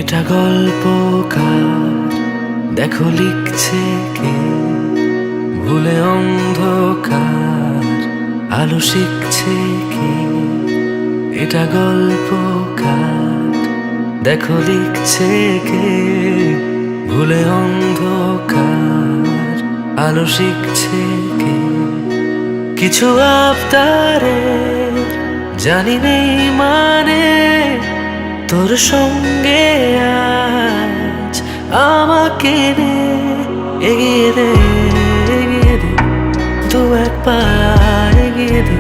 এটা গল্পকার, দেখো লিখছে কে। ভুলে অন্ধকার, আলো শিখছে কে। এটা গল্পকার, দেখো লিখছে কে। ভুলে অন্ধকার, আলো শিখছে কে। কিছু আবদারের জানি নেই মানে, তোর সঙ্গে আজ আমাকে নে। এগিয়ে দে, এগিয়ে দে, দু এক পা এগিয়ে দে।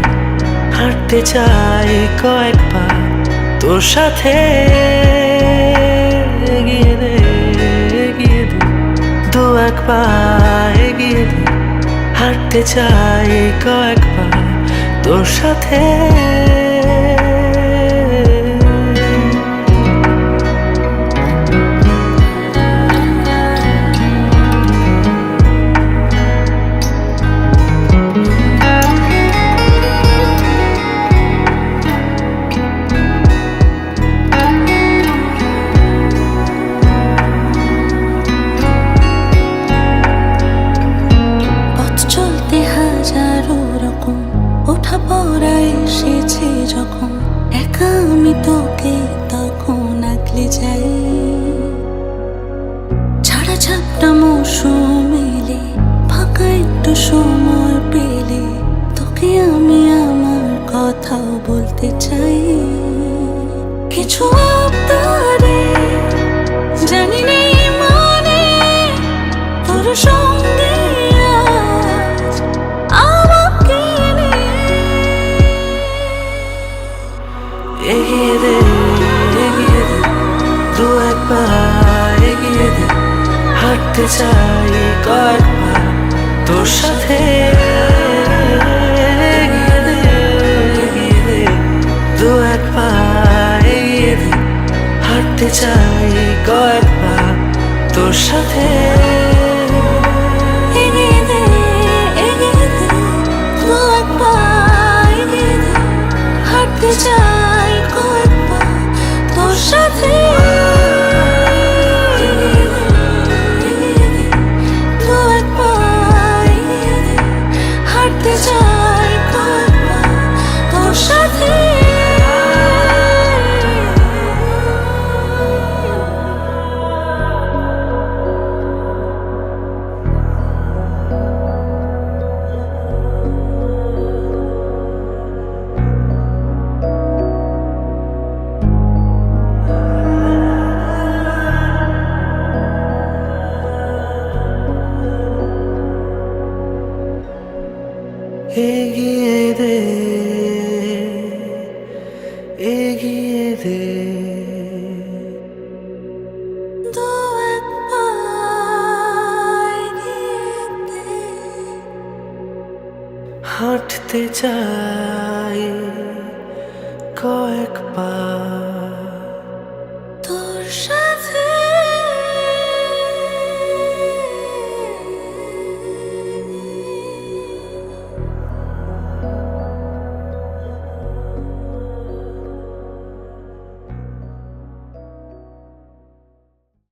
হাঁটতে চাই কয়েক পা তোর সাথে। এগিয়ে দে, এগিয়ে দে, দু এক পা এগিয়ে দে। হাঁটতে চাই কয়েক পা তোর সাথে। ওঠা পড়া এসেছে যখন, একা আমি তোকে তখন আগলে যাই। ছাড়া ছাপটা মৌসুম এলে, ফাঁকা একটু সময় পেলে, তোকে আমি আমার কথাও বলতে চাই। কিছু আবদারে জানি নেই মানে, তোর সঙ্গে এগিয়ে দে, এগিয়ে দে, দু এক পা এগিয়ে দে। হাঁটতে চাই কয়েক পা তোর সাথে। এগিয়ে দে, এগিয়ে দে, দু এক পা এগিয়ে দে। হাঁটতে চাই কয়েক পা তোর সাথে। এগিয়ে দে, এগিয়ে দে, দু এক পা এগিয়ে দে। হাঁটতে চাই কয়েক পা তোর সাথে। দু এক পা এগিয়ে দে, হাঁটতে চাই কয়েক পা তোর সাথে। এগিয়ে দে, এগিয়ে দে, দু এক পা এগিয়ে দে। হাঁটতে চাই কয়েক পা।